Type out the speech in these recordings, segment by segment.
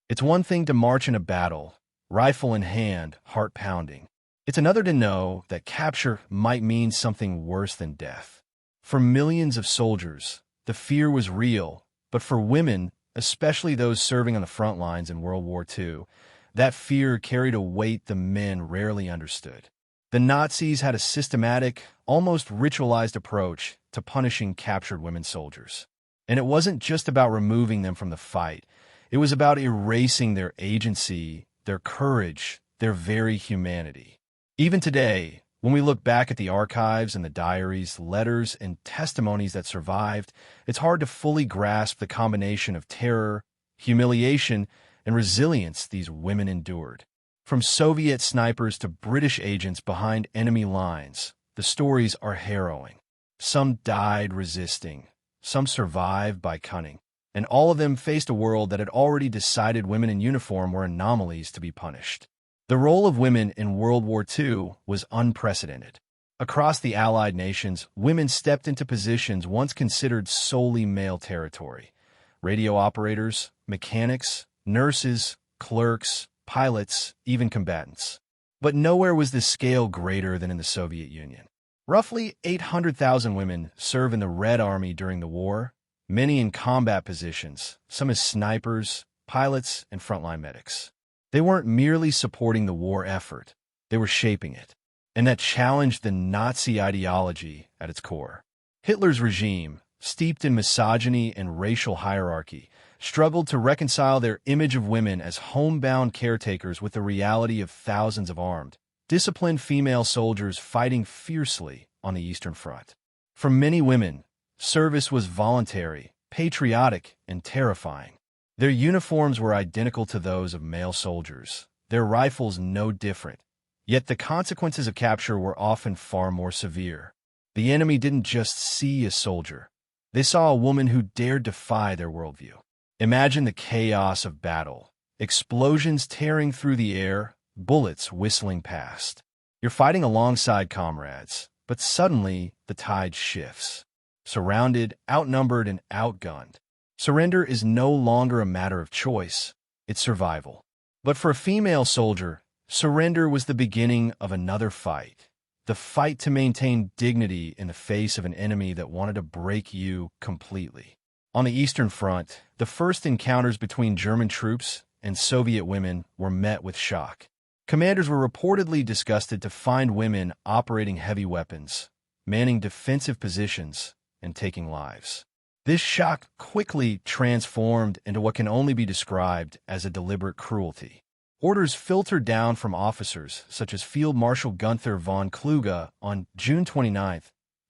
It's one thing to march in a battle, rifle in hand, heart pounding. It's another to know that capture might mean something worse than death. For millions of soldiers, the fear was real, but for women, especially those serving on the front lines in World War II, that fear carried a weight the men rarely understood. The Nazis had a systematic, almost ritualized approach to punishing captured women soldiers. And it wasn't just about removing them from the fight. It was about erasing their agency, their courage, their very humanity. Even today, when we look back at the archives and the diaries, letters, and testimonies that survived, it's hard to fully grasp the combination of terror, humiliation, and resilience these women endured. From Soviet snipers to British agents behind enemy lines, the stories are harrowing. Some died resisting, some survived by cunning, and all of them faced a world that had already decided women in uniform were anomalies to be punished. The role of women in World War II was unprecedented. Across the Allied nations, women stepped into positions once considered solely male territory. Radio operators, mechanics, nurses, clerks, pilots, even combatants. But nowhere was this scale greater than in the Soviet Union. Roughly 800,000 women serve in the Red Army during the war, many in combat positions, some as snipers, pilots, and frontline medics. They weren't merely supporting the war effort, they were shaping it. And that challenged the Nazi ideology at its core. Hitler's regime, steeped in misogyny and racial hierarchy, struggled to reconcile their image of women as homebound caretakers with the reality of thousands of armed, disciplined female soldiers fighting fiercely on the Eastern Front. For many women, service was voluntary, patriotic, and terrifying. Their uniforms were identical to those of male soldiers, their rifles no different. Yet the consequences of capture were often far more severe. The enemy didn't just see a soldier. They saw a woman who dared defy their worldview. Imagine the chaos of battle. Explosions tearing through the air, bullets whistling past. You're fighting alongside comrades, but suddenly the tide shifts. Surrounded, outnumbered, and outgunned. Surrender is no longer a matter of choice, it's survival. But for a female soldier, surrender was the beginning of another fight. The fight to maintain dignity in the face of an enemy that wanted to break you completely. On the Eastern Front, the first encounters between German troops and Soviet women were met with shock. Commanders were reportedly disgusted to find women operating heavy weapons, manning defensive positions, and taking lives. This shock quickly transformed into what can only be described as a deliberate cruelty. Orders filtered down from officers such as Field Marshal Gunther von Kluge on June 29,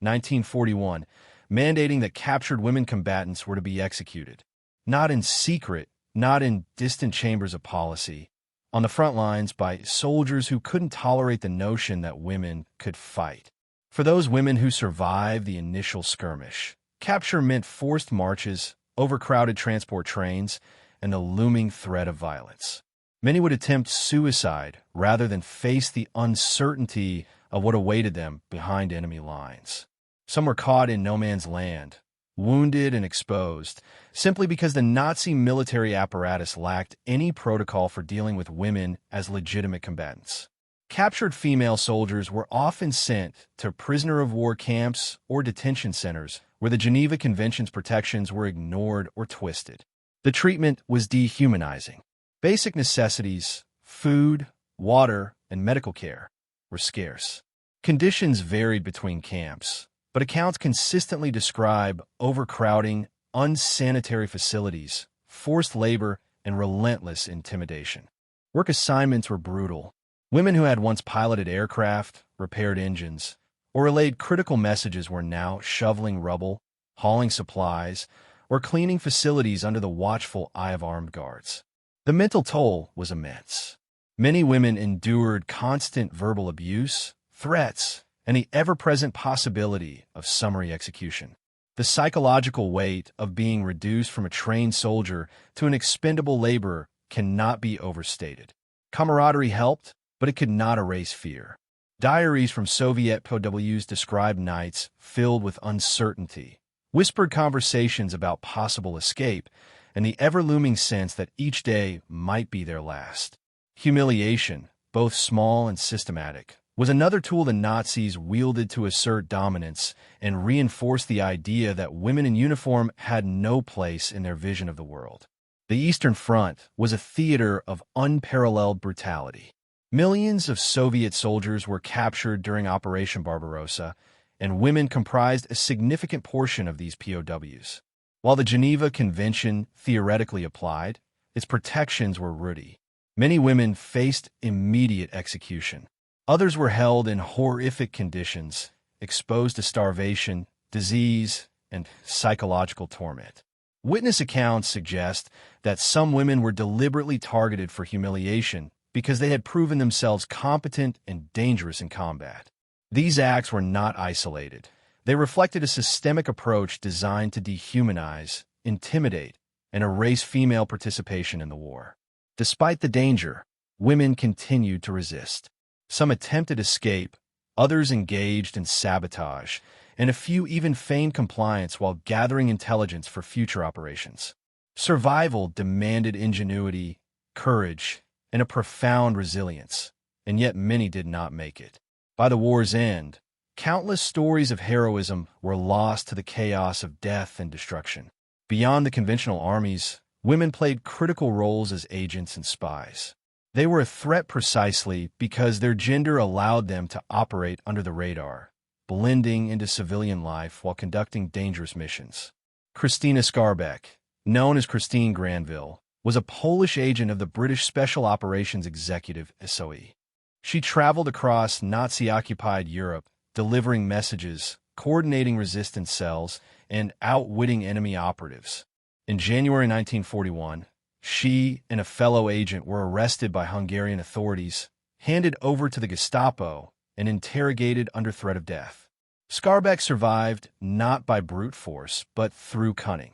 1941, mandating that captured women combatants were to be executed. Not in secret, not in distant chambers of policy, on the front lines by soldiers who couldn't tolerate the notion that women could fight. For those women who survived the initial skirmish, capture meant forced marches, overcrowded transport trains, and the looming threat of violence. Many would attempt suicide rather than face the uncertainty of what awaited them behind enemy lines. Some were caught in no man's land, wounded and exposed, simply because the Nazi military apparatus lacked any protocol for dealing with women as legitimate combatants. Captured female soldiers were often sent to prisoner of war camps or detention centers where the Geneva Convention's protections were ignored or twisted. The treatment was dehumanizing. Basic necessities, food, water, and medical care, were scarce. Conditions varied between camps, but accounts consistently describe overcrowding, unsanitary facilities, forced labor, and relentless intimidation. Work assignments were brutal. Women who had once piloted aircraft, repaired engines, or relayed critical messages were now shoveling rubble, hauling supplies, or cleaning facilities under the watchful eye of armed guards. The mental toll was immense. Many women endured constant verbal abuse, threats, and the ever-present possibility of summary execution. The psychological weight of being reduced from a trained soldier to an expendable laborer cannot be overstated. Camaraderie helped, but it could not erase fear. Diaries from Soviet POWs describe nights filled with uncertainty, whispered conversations about possible escape, and the ever-looming sense that each day might be their last. Humiliation, both small and systematic, was another tool the Nazis wielded to assert dominance and reinforce the idea that women in uniform had no place in their vision of the world. The Eastern Front was a theater of unparalleled brutality. Millions of Soviet soldiers were captured during Operation Barbarossa, and women comprised a significant portion of these POWs. While the Geneva Convention theoretically applied, its protections were ruddy. Many women faced immediate execution. Others were held in horrific conditions, exposed to starvation, disease, and psychological torment. Witness accounts suggest that some women were deliberately targeted for humiliation because they had proven themselves competent and dangerous in combat. These acts were not isolated. They reflected a systemic approach designed to dehumanize, intimidate, and erase female participation in the war. Despite the danger, women continued to resist. Some attempted escape, others engaged in sabotage, and a few even feigned compliance while gathering intelligence for future operations. Survival demanded ingenuity, courage, and a profound resilience, and yet many did not make it. By the war's end, countless stories of heroism were lost to the chaos of death and destruction. Beyond the conventional armies, women played critical roles as agents and spies. They were a threat precisely because their gender allowed them to operate under the radar, blending into civilian life while conducting dangerous missions. Christina Skarbek, known as Christine Granville, was a Polish agent of the British Special Operations Executive SOE. She traveled across Nazi-occupied Europe, delivering messages, coordinating resistance cells, and outwitting enemy operatives. In January 1941, she and a fellow agent were arrested by Hungarian authorities, handed over to the Gestapo, and interrogated under threat of death. Skarbek survived not by brute force, but through cunning.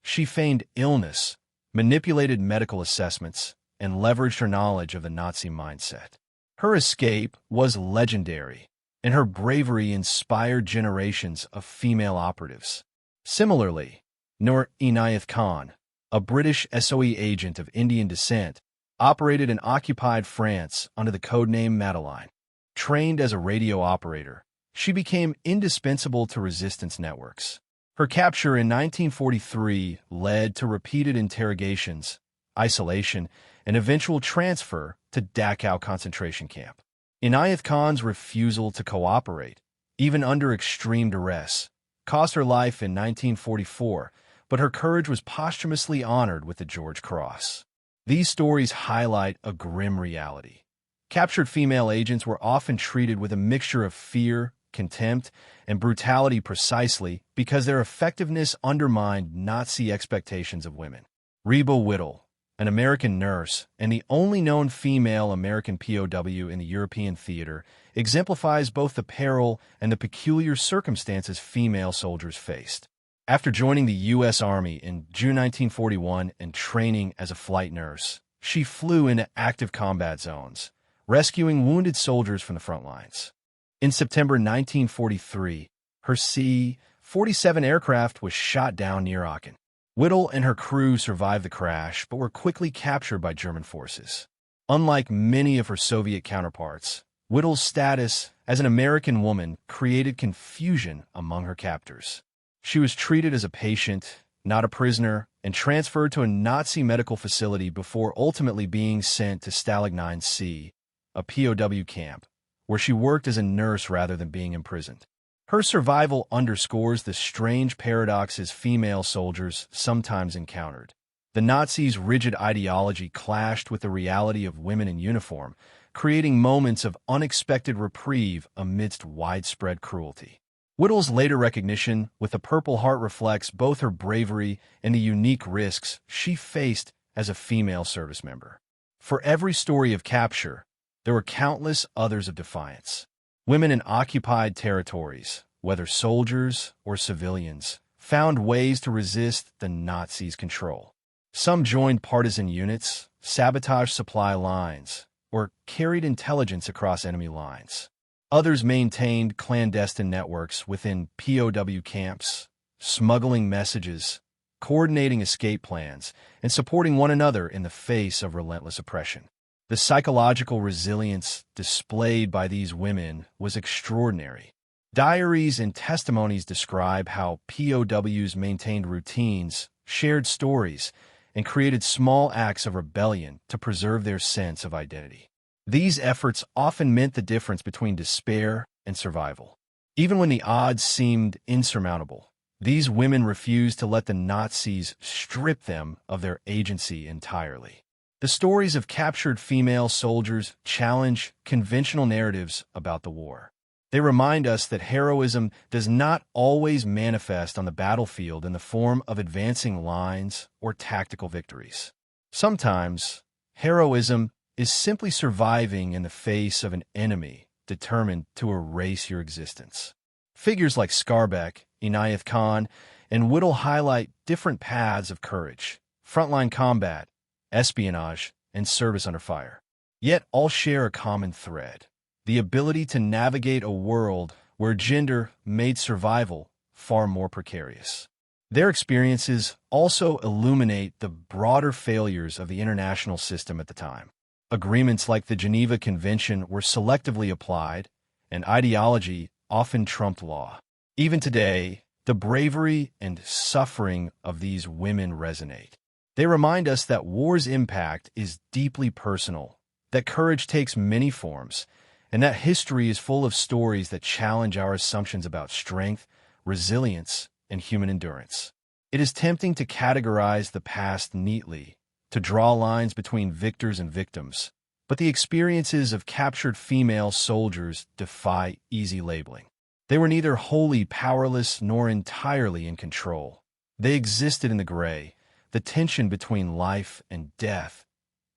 She feigned illness, manipulated medical assessments, and leveraged her knowledge of the Nazi mindset. Her escape was legendary, and her bravery inspired generations of female operatives. Similarly, Nur Inayat Khan, a British SOE agent of Indian descent, operated in occupied France under the codename Madeline. Trained as a radio operator, she became indispensable to resistance networks. Her capture in 1943 led to repeated interrogations, isolation, and eventual transfer to Dachau concentration camp. Inayat Khan's refusal to cooperate, even under extreme duress, cost her life in 1944, but her courage was posthumously honored with the George Cross. These stories highlight a grim reality. Captured female agents were often treated with a mixture of fear, contempt, and brutality precisely because their effectiveness undermined Nazi expectations of women. Reba Whittle, an American nurse and the only known female American POW in the European theater, exemplifies both the peril and the peculiar circumstances female soldiers faced. After joining the U.S. Army in June 1941 and training as a flight nurse, she flew into active combat zones, rescuing wounded soldiers from the front lines. In September 1943, her C-47 aircraft was shot down near Aachen. Whittle and her crew survived the crash but were quickly captured by German forces. Unlike many of her Soviet counterparts, Whittle's status as an American woman created confusion among her captors. She was treated as a patient, not a prisoner, and transferred to a Nazi medical facility before ultimately being sent to Stalag 9C, a POW camp, where she worked as a nurse rather than being imprisoned. Her survival underscores the strange paradoxes female soldiers sometimes encountered. The Nazis' rigid ideology clashed with the reality of women in uniform, creating moments of unexpected reprieve amidst widespread cruelty. Whittle's later recognition with the Purple Heart reflects both her bravery and the unique risks she faced as a female service member. For every story of capture, there were countless others of defiance. Women in occupied territories, whether soldiers or civilians, found ways to resist the Nazis' control. Some joined partisan units, sabotaged supply lines, or carried intelligence across enemy lines. Others maintained clandestine networks within POW camps, smuggling messages, coordinating escape plans, and supporting one another in the face of relentless oppression. The psychological resilience displayed by these women was extraordinary. Diaries and testimonies describe how POWs maintained routines, shared stories, and created small acts of rebellion to preserve their sense of identity. These efforts often meant the difference between despair and survival. Even when the odds seemed insurmountable, these women refused to let the Nazis strip them of their agency entirely. The stories of captured female soldiers challenge conventional narratives about the war. They remind us that heroism does not always manifest on the battlefield in the form of advancing lines or tactical victories. Sometimes, heroism is simply surviving in the face of an enemy determined to erase your existence. Figures like Skarbek, Inayat Khan, and Whittle highlight different paths of courage, frontline combat, espionage, and service under fire. Yet all share a common thread: the ability to navigate a world where gender made survival far more precarious. Their experiences also illuminate the broader failures of the international system at the time. Agreements like the Geneva Convention were selectively applied, and ideology often trumped law. Even today, the bravery and suffering of these women resonate. They remind us that war's impact is deeply personal, that courage takes many forms, and that history is full of stories that challenge our assumptions about strength, resilience, and human endurance. It is tempting to categorize the past neatly, to draw lines between victors and victims, but the experiences of captured female soldiers defy easy labeling. They were neither wholly powerless nor entirely in control. They existed in the gray, the tension between life and death,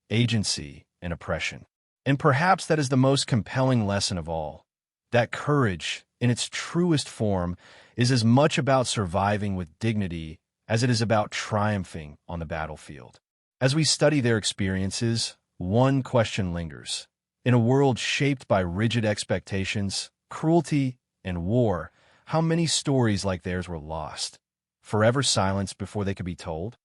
agency and oppression. And perhaps that is the most compelling lesson of all, that courage, in its truest form, is as much about surviving with dignity as it is about triumphing on the battlefield. As we study their experiences, one question lingers. In a world shaped by rigid expectations, cruelty, and war, how many stories like theirs were lost, forever silenced before they could be told?